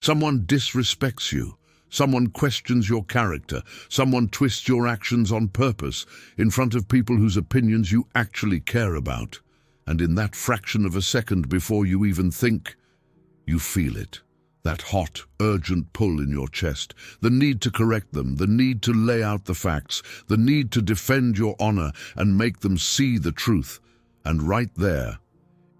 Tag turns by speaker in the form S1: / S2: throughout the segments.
S1: Someone disrespects you. Someone questions your character. Someone twists your actions on purpose in front of people whose opinions you actually care about. And in that fraction of a second before you even think, you feel it. That hot, urgent pull in your chest, the need to correct them, the need to lay out the facts, the need to defend your honor and make them see the truth. And right there,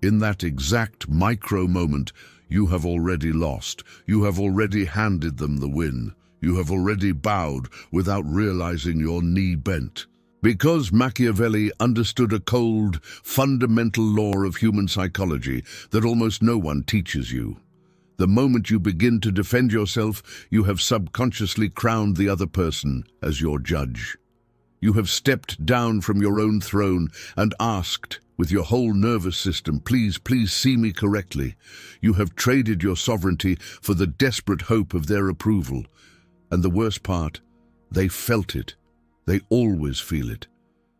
S1: in that exact micro moment, you have already lost. You have already handed them the win. You have already bowed without realizing your knee bent. Because Machiavelli understood a cold, fundamental law of human psychology that almost no one teaches you. The moment you begin to defend yourself, you have subconsciously crowned the other person as your judge. You have stepped down from your own throne and asked, with your whole nervous system, please see me correctly. You have traded your sovereignty for the desperate hope of their approval. And the worst part, they felt it. They always feel it.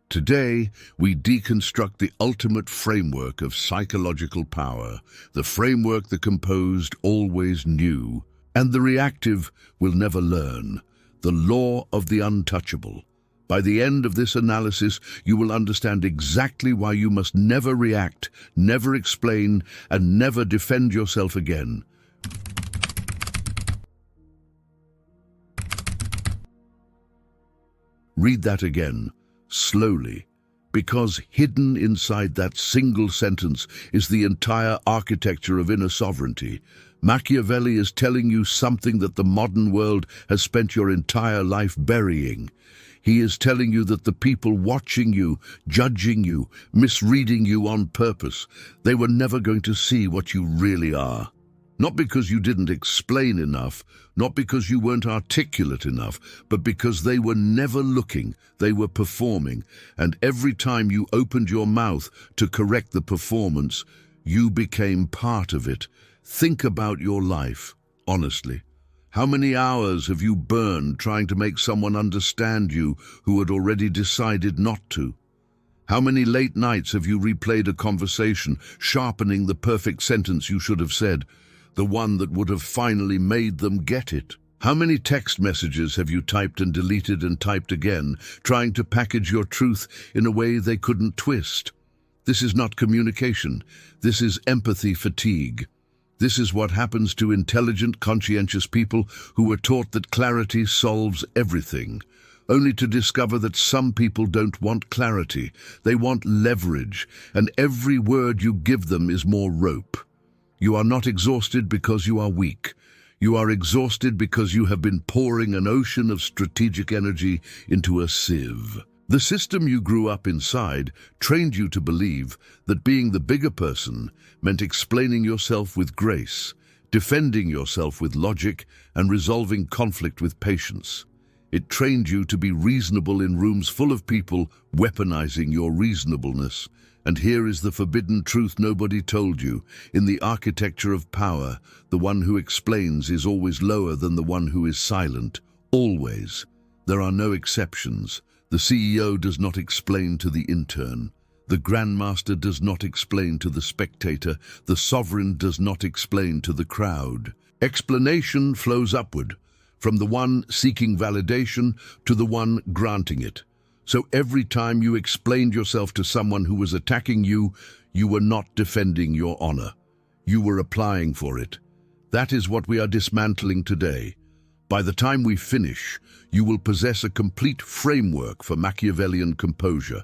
S1: Today, we deconstruct the ultimate framework of psychological power, the framework the composed always knew, and the reactive will never learn, the law of the untouchable. By the end of this analysis, you will understand exactly why you must never react, never explain, and never defend yourself again. Read that again, slowly, because hidden inside that single sentence is the entire architecture of inner sovereignty. Machiavelli is telling you something that the modern world has spent your entire life burying. He is telling you that the people watching you, judging you, misreading you on purpose, they were never going to see what you really are. Not because you didn't explain enough, not because you weren't articulate enough, but because they were never looking, they were performing, and every time you opened your mouth to correct the performance, you became part of it. Think about your life, honestly. How many hours have you burned trying to make someone understand you who had already decided not to? How many late nights have you replayed a conversation, sharpening the perfect sentence you should have said, the one that would have finally made them get it? How many text messages have you typed and deleted and typed again, trying to package your truth in a way they couldn't twist? This is not communication. This is empathy fatigue. This is what happens to intelligent, conscientious people who were taught that clarity solves everything, only to discover that some people don't want clarity. They want leverage, and every word you give them is more rope. You are not exhausted because you are weak. You are exhausted because you have been pouring an ocean of strategic energy into a sieve. The system you grew up inside trained you to believe that being the bigger person meant explaining yourself with grace, defending yourself with logic, and resolving conflict with patience. It trained you to be reasonable in rooms full of people weaponizing your reasonableness. And here is the forbidden truth nobody told you. In the architecture of power, the one who explains is always lower than the one who is silent. Always. There are no exceptions. The CEO does not explain to the intern. The grandmaster does not explain to the spectator. The sovereign does not explain to the crowd. Explanation flows upward, from the one seeking validation to the one granting it. So every time you explained yourself to someone who was attacking you, you were not defending your honor. You were applying for it. That is what we are dismantling today. By the time we finish, you will possess a complete framework for Machiavellian composure,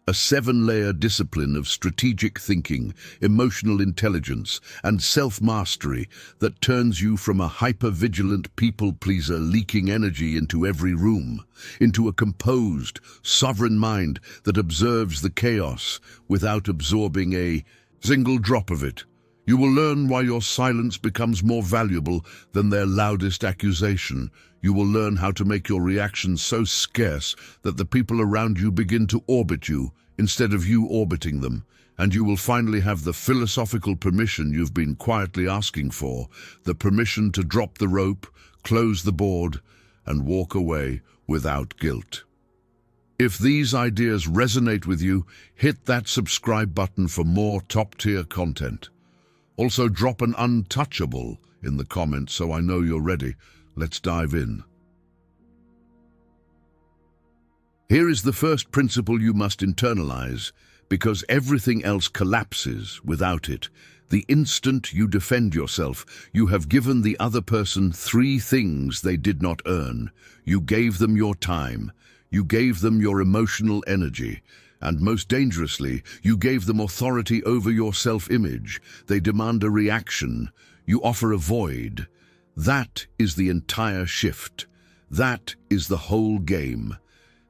S1: a 7-layer discipline of strategic thinking, emotional intelligence, and self-mastery that turns you from a hyper-vigilant people-pleaser leaking energy into every room, into a composed, sovereign mind that observes the chaos without absorbing a single drop of it. You will learn why your silence becomes more valuable than their loudest accusation. You will learn how to make your reactions so scarce that the people around you begin to orbit you instead of you orbiting them. And you will finally have the philosophical permission you've been quietly asking for, the permission to drop the rope, close the board, and walk away without guilt. If these ideas resonate with you, hit that subscribe button for more top-tier content. Also, drop an untouchable in the comments so I know you're ready. Let's dive in. Here is the first principle you must internalize, because everything else collapses without it. The instant you defend yourself, you have given the other person 3 things they did not earn. You gave them your time, you gave them your emotional energy, and most dangerously, you gave them authority over your self-image. They demand a reaction. You offer a void. That is the entire shift. That is the whole game.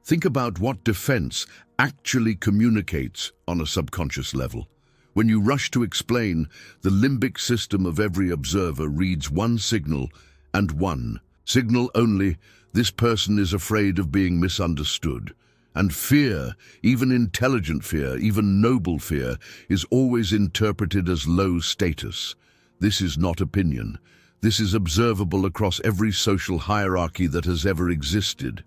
S1: Think about what defense actually communicates on a subconscious level. When you rush to explain, the limbic system of every observer reads one signal, and one signal only: this person is afraid of being misunderstood. And fear, even intelligent fear, even noble fear, is always interpreted as low status. This is not opinion. This is observable across every social hierarchy that has ever existed.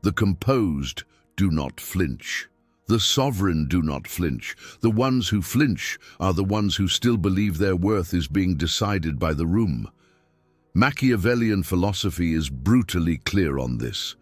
S1: The composed do not flinch. The sovereign do not flinch. The ones who flinch are the ones who still believe their worth is being decided by the room. Machiavellian philosophy is brutally clear on this.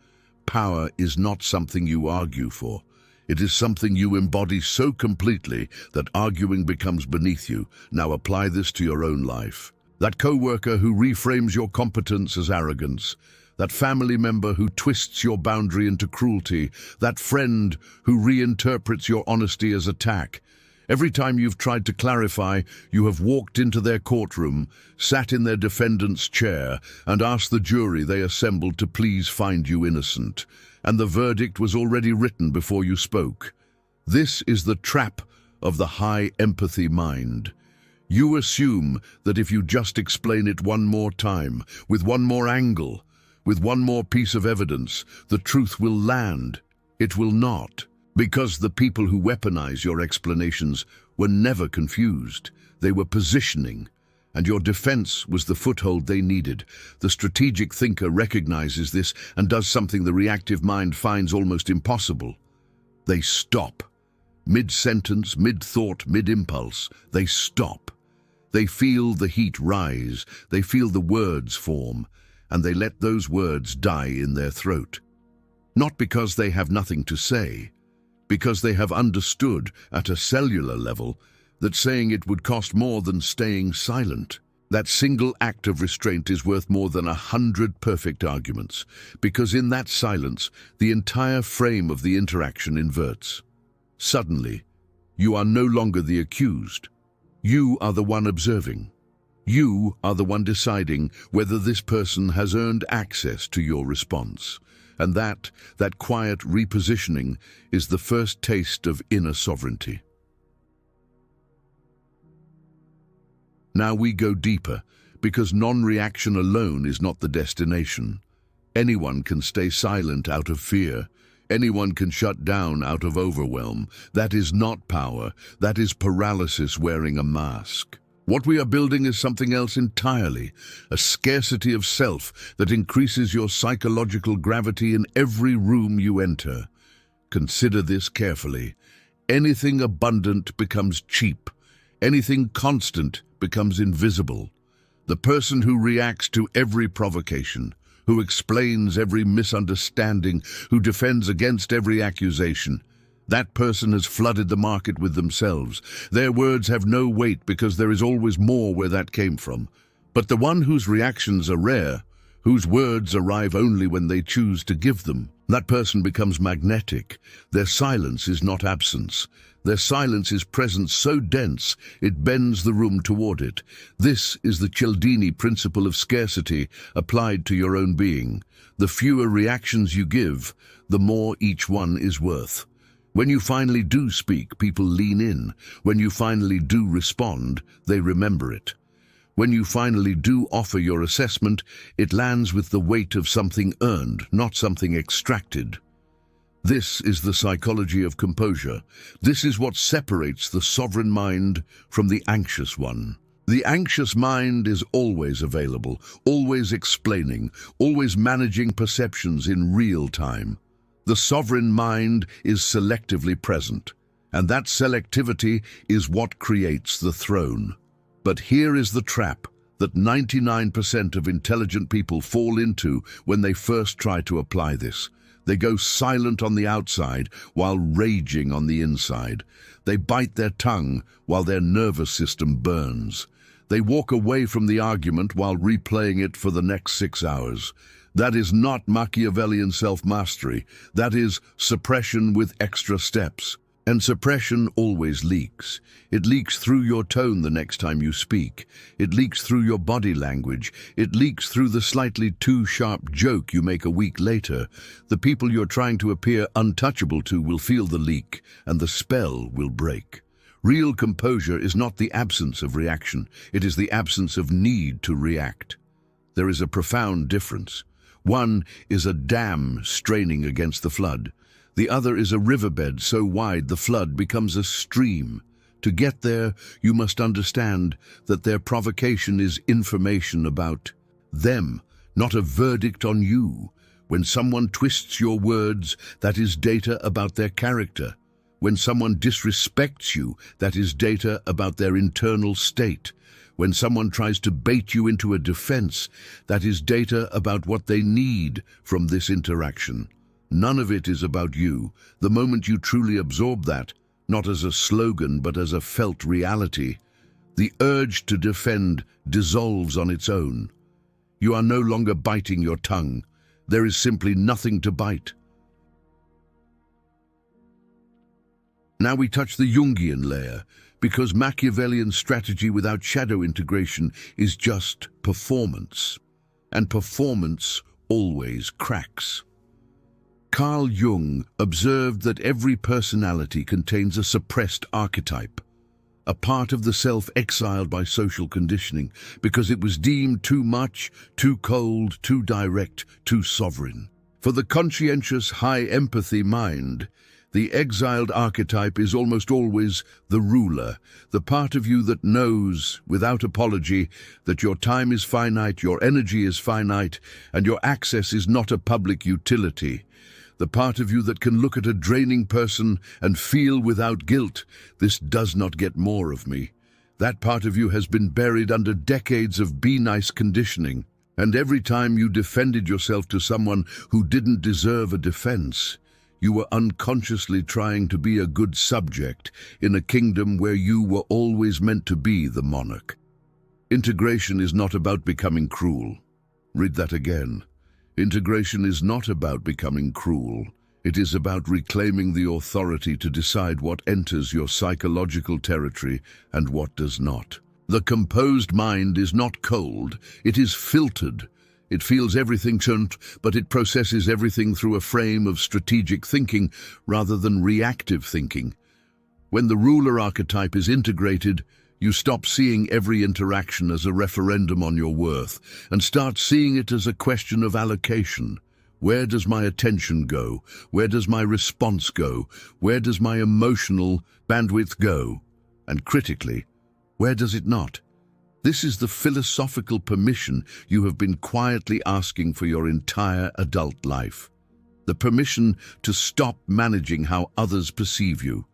S1: Power is not something you argue for. It is something you embody so completely that arguing becomes beneath you. Now apply this to your own life. That co-worker who reframes your competence as arrogance, that family member who twists your boundary into cruelty, that friend who reinterprets your honesty as attack. Every time you've tried to clarify, you have walked into their courtroom, sat in their defendant's chair, and asked the jury they assembled to please find you innocent. And the verdict was already written before you spoke. This is the trap of the high empathy mind. You assume that if you just explain it one more time, with one more angle, with one more piece of evidence, the truth will land. It will not, because the people who weaponize your explanations were never confused. They were positioning, and your defense was the foothold they needed. The strategic thinker recognizes this and does something the reactive mind finds almost impossible. They stop. Mid-sentence, mid-thought, mid-impulse, they stop. They feel the heat rise, they feel the words form, and they let those words die in their throat. Not because they have nothing to say, because they have understood at a cellular level that saying it would cost more than staying silent. That single act of restraint is worth more than 100 perfect arguments, because in that silence, the entire frame of the interaction inverts. Suddenly, you are no longer the accused. You are the one observing. You are the one deciding whether this person has earned access to your response. And that quiet repositioning is the first taste of inner sovereignty. Now we go deeper, because non-reaction alone is not the destination. Anyone can stay silent out of fear. Anyone can shut down out of overwhelm. That is not power. That is paralysis wearing a mask. What we are building is something else entirely, a scarcity of self that increases your psychological gravity in every room you enter. Consider this carefully. Anything abundant becomes cheap. Anything constant becomes invisible. The person who reacts to every provocation, who explains every misunderstanding, who defends against every accusation, that person has flooded the market with themselves. Their words have no weight because there is always more where that came from. But the one whose reactions are rare, whose words arrive only when they choose to give them, that person becomes magnetic. Their silence is not absence. Their silence is presence so dense it bends the room toward it. This is the Cialdini principle of scarcity applied to your own being. The fewer reactions you give, the more each one is worth. When you finally do speak, people lean in. When you finally do respond, they remember it. When you finally do offer your assessment, it lands with the weight of something earned, not something extracted. This is the psychology of composure. This is what separates the sovereign mind from the anxious one. The anxious mind is always available, always explaining, always managing perceptions in real time. The sovereign mind is selectively present, and that selectivity is what creates the throne. But here is the trap. that 99% of intelligent people fall into when they first try to apply this. They go silent on the outside while raging on the inside. They bite their tongue while their nervous system burns. They walk away from the argument while replaying it for the next 6 hours. That is not Machiavellian self-mastery. That is suppression with extra steps. And suppression always leaks. It leaks through your tone the next time you speak. It leaks through your body language. It leaks through the slightly too sharp joke you make a week later. The people you're trying to appear untouchable to will feel the leak, and the spell will break. Real composure is not the absence of reaction. It is the absence of need to react. There is a profound difference. One is a dam straining against the flood. The other is a riverbed so wide the flood becomes a stream. To get there, you must understand that their provocation is information about them, not a verdict on you. When someone twists your words, that is data about their character. When someone disrespects you, that is data about their internal state. When someone tries to bait you into a defense, that is data about what they need from this interaction. None of it is about you. The moment you truly absorb that, not as a slogan but as a felt reality, the urge to defend dissolves on its own. You are no longer biting your tongue. There is simply nothing to bite. Now we touch the Jungian layer, because Machiavellian strategy without shadow integration is just performance. And performance always cracks. Carl Jung observed that every personality contains a suppressed archetype, a part of the self exiled by social conditioning because it was deemed too much, too cold, too direct, too sovereign. For the conscientious, high-empathy mind, the exiled archetype is almost always the ruler, the part of you that knows, without apology, that your time is finite, your energy is finite, and your access is not a public utility. The part of you that can look at a draining person and feel without guilt, this does not get more of me. That part of you has been buried under decades of be-nice conditioning, and every time you defended yourself to someone who didn't deserve a defense, you were unconsciously trying to be a good subject in a kingdom where you were always meant to be the monarch. Integration is not about becoming cruel. Read that again. Integration is not about becoming cruel. It is about reclaiming the authority to decide what enters your psychological territory and what does not. The composed mind is not cold, it is filtered. It feels everything, but it processes everything through a frame of strategic thinking rather than reactive thinking. When the ruler archetype is integrated, you stop seeing every interaction as a referendum on your worth and start seeing it as a question of allocation. Where does my attention go? Where does my response go? Where does my emotional bandwidth go? And critically, where does it not? This is the philosophical permission you have been quietly asking for your entire adult life. The permission to stop managing how others perceive you.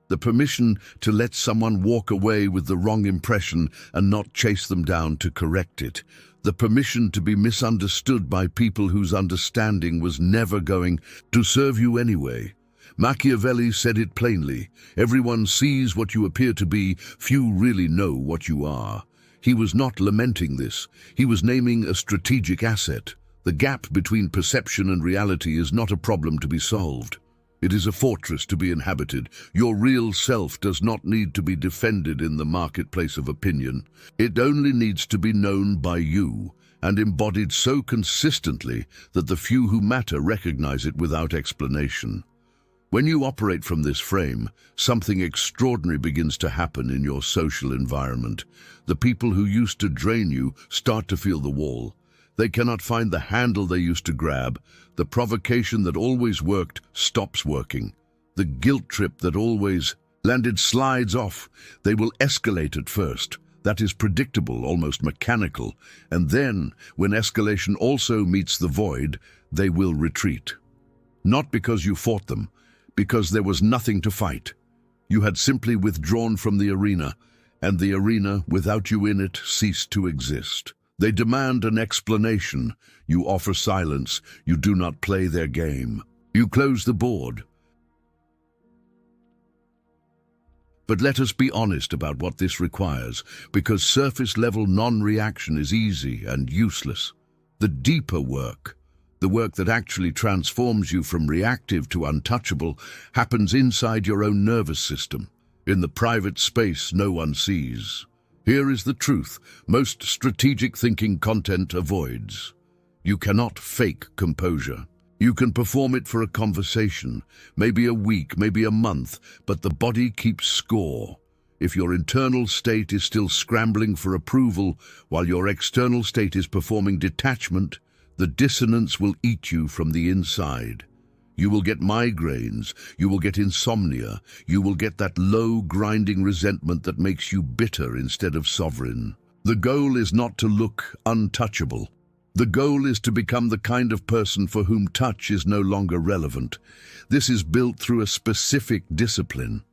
S1: The permission to let someone walk away with the wrong impression and not chase them down to correct it. The permission to be misunderstood by people whose understanding was never going to serve you anyway. Machiavelli said it plainly. Everyone sees what you appear to be, few really know what you are. He was not lamenting this. He was naming a strategic asset. The gap between perception and reality is not a problem to be solved. It is a fortress to be inhabited. Your real self does not need to be defended in the marketplace of opinion. It only needs to be known by you and embodied so consistently that the few who matter recognize it without explanation. When you operate from this frame, something extraordinary begins to happen in your social environment. The people who used to drain you start to feel the wall. They cannot find the handle they used to grab. The provocation that always worked stops working. The guilt trip that always landed slides off. They will escalate at first. That is predictable, almost mechanical. And then, when escalation also meets the void, they will retreat. Not because you fought them, because there was nothing to fight. You had simply withdrawn from the arena, and the arena, without you in it, ceased to exist. They demand an explanation. You offer silence. You do not play their game. You close the board. But let us be honest about what this requires, because surface-level non-reaction is easy and useless. The deeper work, the work that actually transforms you from reactive to untouchable, happens inside your own nervous system, in the private space no one sees. Here is the truth most strategic thinking content avoids. You cannot fake composure. You can perform it for a conversation, maybe a week, maybe a month, but the body keeps score. If your internal state is still scrambling for approval while your external state is performing detachment, the dissonance will eat you from the inside. You will get migraines, you will get insomnia, you will get that low, grinding resentment that makes you bitter instead of sovereign. The goal is not to look untouchable. The goal is to become the kind of person for whom touch is no longer relevant. This is built through a specific discipline,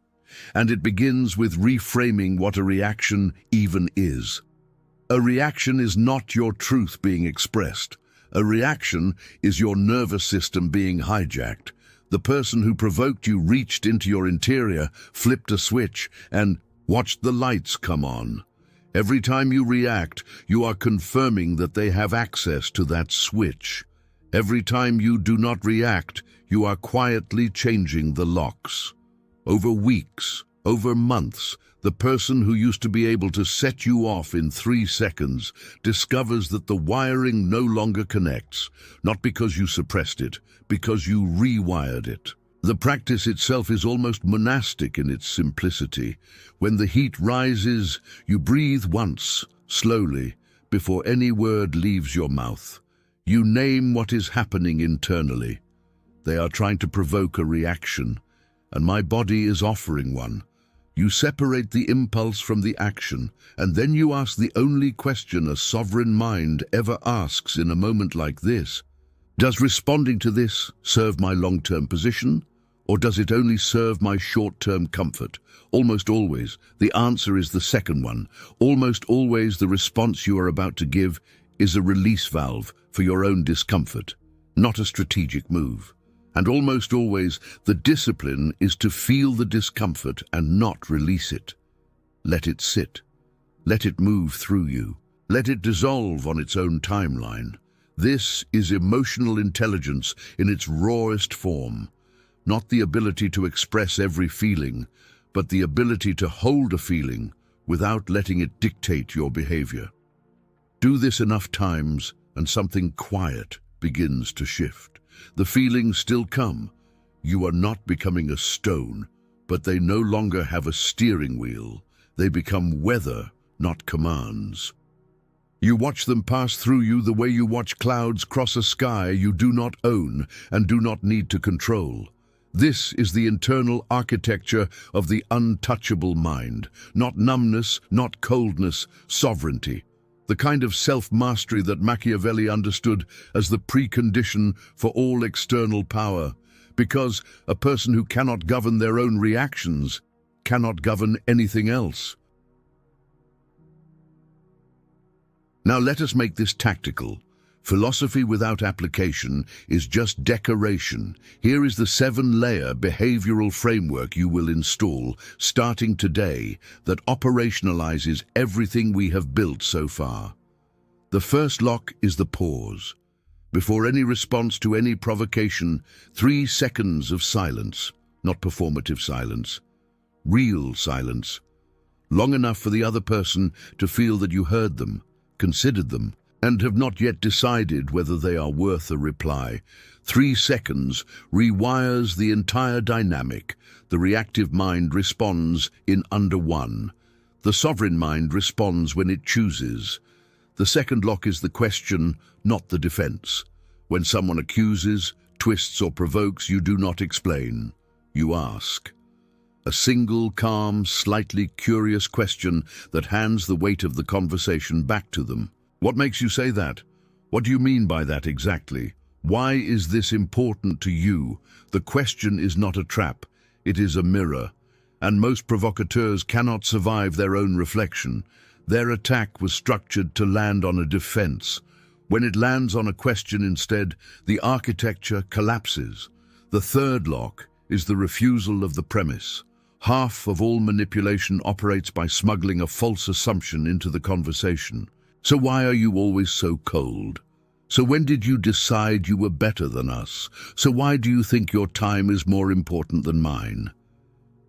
S1: and it begins with reframing what a reaction even is. A reaction is not your truth being expressed. A reaction is your nervous system being hijacked. The person who provoked you reached into your interior, flipped a switch, and watched the lights come on. Every time you react, you are confirming that they have access to that switch. Every time you do not react, you are quietly changing the locks. Over weeks, over months, the person who used to be able to set you off in 3 seconds discovers that the wiring no longer connects, not because you suppressed it, because you rewired it. The practice itself is almost monastic in its simplicity. When the heat rises, you breathe once, slowly, before any word leaves your mouth. You name what is happening internally. They are trying to provoke a reaction, and my body is offering one. You separate the impulse from the action, and then you ask the only question a sovereign mind ever asks in a moment like this. Does responding to this serve my long-term position, or does it only serve my short-term comfort? Almost always, the answer is the second one. Almost always, the response you are about to give is a release valve for your own discomfort, not a strategic move. And almost always, the discipline is to feel the discomfort and not release it. Let it sit. Let it move through you. Let it dissolve on its own timeline. This is emotional intelligence in its rawest form. Not the ability to express every feeling, but the ability to hold a feeling without letting it dictate your behavior. Do this enough times and something quiet begins to shift. The feelings still come. You are not becoming a stone, but they no longer have a steering wheel. They become weather, not commands. You watch them pass through you the way you watch clouds cross a sky you do not own and do not need to control. This is the internal architecture of the untouchable mind, not numbness, not coldness, sovereignty. The kind of self-mastery that Machiavelli understood as the precondition for all external power, because a person who cannot govern their own reactions cannot govern anything else. Now let us make this tactical. Philosophy without application is just decoration. Here is the 7-layer behavioral framework you will install, starting today, that operationalizes everything we have built so far. The first lock is the pause. Before any response to any provocation, 3 seconds of silence, not performative silence, real silence, long enough for the other person to feel that you heard them, considered them, and have not yet decided whether they are worth a reply. 3 seconds rewires the entire dynamic. The reactive mind responds in under 1. The sovereign mind responds when it chooses. The second lock is the question, not the defense. When someone accuses, twists or provokes, you do not explain. You ask. A single, calm, slightly curious question that hands the weight of the conversation back to them. What makes you say that? What do you mean by that exactly? Why is this important to you? The question is not a trap. It is a mirror. And most provocateurs cannot survive their own reflection. Their attack was structured to land on a defense. When it lands on a question instead, the architecture collapses. The third lock is the refusal of the premise. Half of all manipulation operates by smuggling a false assumption into the conversation. So why are you always so cold? So when did you decide you were better than us? So why do you think your time is more important than mine?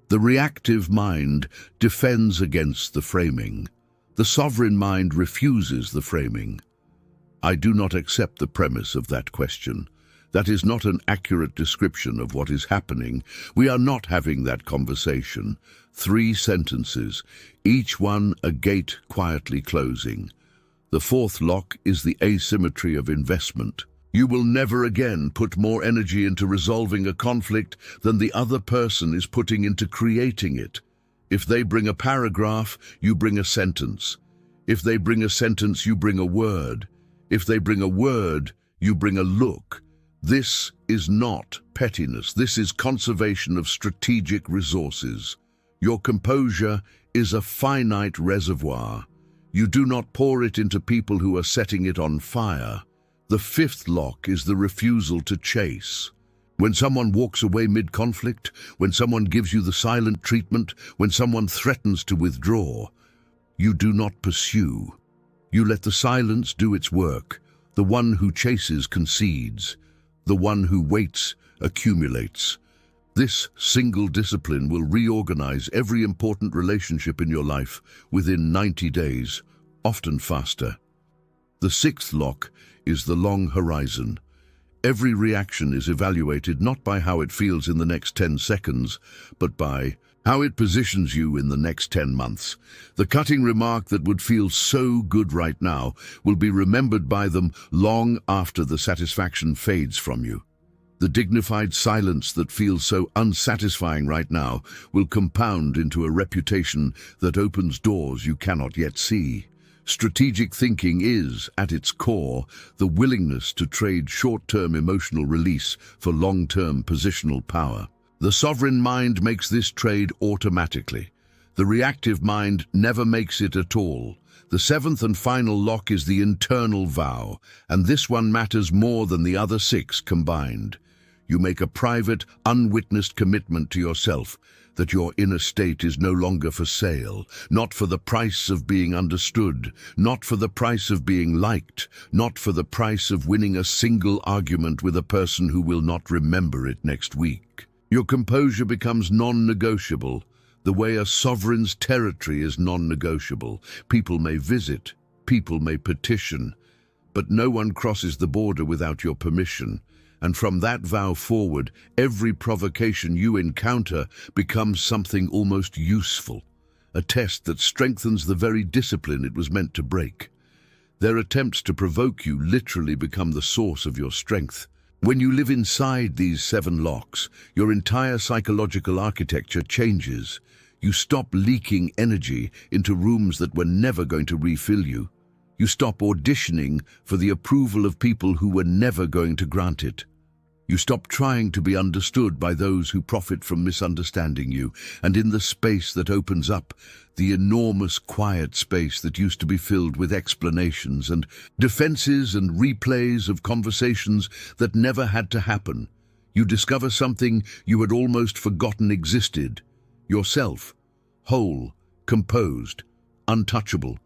S1: The reactive mind defends against the framing. The sovereign mind refuses the framing. I do not accept the premise of that question. That is not an accurate description of what is happening. We are not having that conversation. 3 sentences, each one a gate quietly closing. The fourth lock is the asymmetry of investment. You will never again put more energy into resolving a conflict than the other person is putting into creating it. If they bring a paragraph, you bring a sentence. If they bring a sentence, you bring a word. If they bring a word, you bring a look. This is not pettiness. This is conservation of strategic resources. Your composure is a finite reservoir. You do not pour it into people who are setting it on fire. The fifth lock is the refusal to chase. When someone walks away mid-conflict, when someone gives you the silent treatment, when someone threatens to withdraw, you do not pursue. You let the silence do its work. The one who chases concedes. The one who waits accumulates. This single discipline will reorganize every important relationship in your life within 90 days, often faster. The sixth lock is the long horizon. Every reaction is evaluated not by how it feels in the next 10 seconds, but by how it positions you in the next 10 months. The cutting remark that would feel so good right now will be remembered by them long after the satisfaction fades from you. The dignified silence that feels so unsatisfying right now will compound into a reputation that opens doors you cannot yet see. Strategic thinking is, at its core, the willingness to trade short-term emotional release for long-term positional power. The sovereign mind makes this trade automatically. The reactive mind never makes it at all. The seventh and final lock is the internal vow, and this one matters more than the other 6 combined. You make a private, unwitnessed commitment to yourself that your inner state is no longer for sale, not for the price of being understood, not for the price of being liked, not for the price of winning a single argument with a person who will not remember it next week. Your composure becomes non-negotiable, the way a sovereign's territory is non-negotiable. People may visit, people may petition, but no one crosses the border without your permission. And from that vow forward, every provocation you encounter becomes something almost useful, a test that strengthens the very discipline it was meant to break. Their attempts to provoke you literally become the source of your strength. When you live inside these 7 locks, your entire psychological architecture changes. You stop leaking energy into rooms that were never going to refill you. You stop auditioning for the approval of people who were never going to grant it. You stop trying to be understood by those who profit from misunderstanding you, and in the space that opens up, the enormous quiet space that used to be filled with explanations and defenses and replays of conversations that never had to happen, you discover something you had almost forgotten existed. Yourself, whole, composed, untouchable.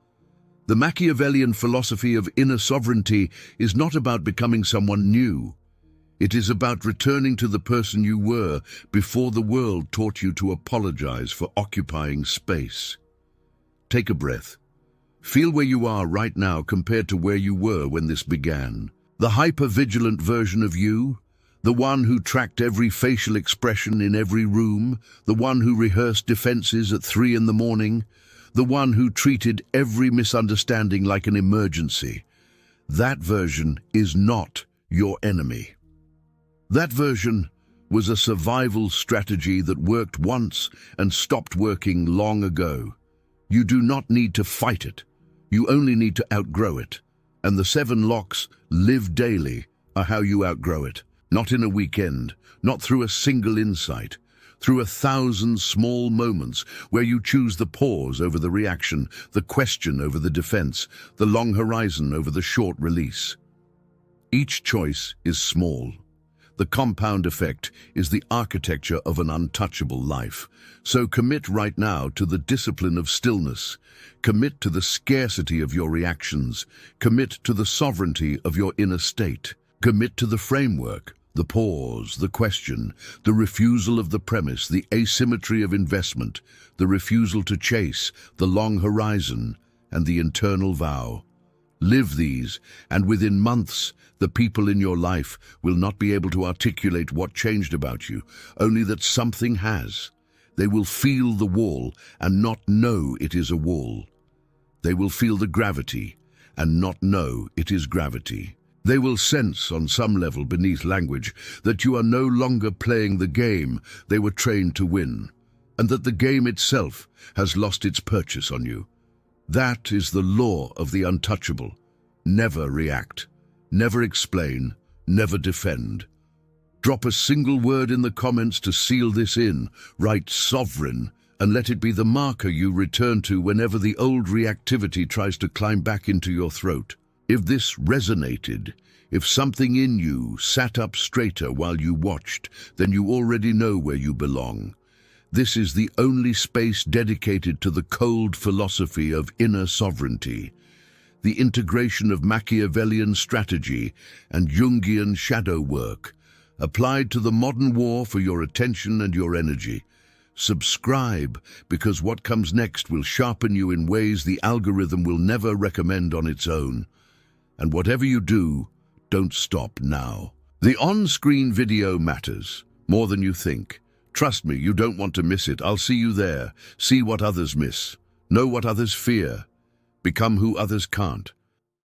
S1: The Machiavellian philosophy of inner sovereignty is not about becoming someone new. It is about returning to the person you were before the world taught you to apologize for occupying space. Take a breath. Feel where you are right now compared to where you were when this began. The hyper-vigilant version of you, the one who tracked every facial expression in every room, the one who rehearsed defenses at 3 in the morning, the one who treated every misunderstanding like an emergency. That version is not your enemy. That version was a survival strategy that worked once and stopped working long ago. You do not need to fight it. You only need to outgrow it. And the 7 locks, live daily, are how you outgrow it. Not in a weekend, not through a single insight, through 1,000 small moments where you choose the pause over the reaction, the question over the defense, the long horizon over the short release. Each choice is small. The compound effect is the architecture of an untouchable life. So commit right now to the discipline of stillness. Commit to the scarcity of your reactions. Commit to the sovereignty of your inner state. Commit to the framework, the pause, the question, the refusal of the premise, the asymmetry of investment, the refusal to chase, the long horizon, and the internal vow. Live these, and within months, the people in your life will not be able to articulate what changed about you, only that something has. They will feel the wall and not know it is a wall. They will feel the gravity and not know it is gravity. They will sense on some level beneath language that you are no longer playing the game they were trained to win, and that the game itself has lost its purchase on you. That is the law of the untouchable. Never react, never explain, never defend. Drop a single word in the comments to seal this in. Write sovereign, and let it be the marker you return to whenever the old reactivity tries to climb back into your throat. If this resonated, if something in you sat up straighter while you watched, then you already know where you belong. This is the only space dedicated to the cold philosophy of inner sovereignty, the integration of Machiavellian strategy and Jungian shadow work, applied to the modern war for your attention and your energy. Subscribe, because what comes next will sharpen you in ways the algorithm will never recommend on its own. And whatever you do, don't stop now. The on-screen video matters more than you think. Trust me, you don't want to miss it. I'll see you there. See what others miss. Know what others fear. Become who others can't.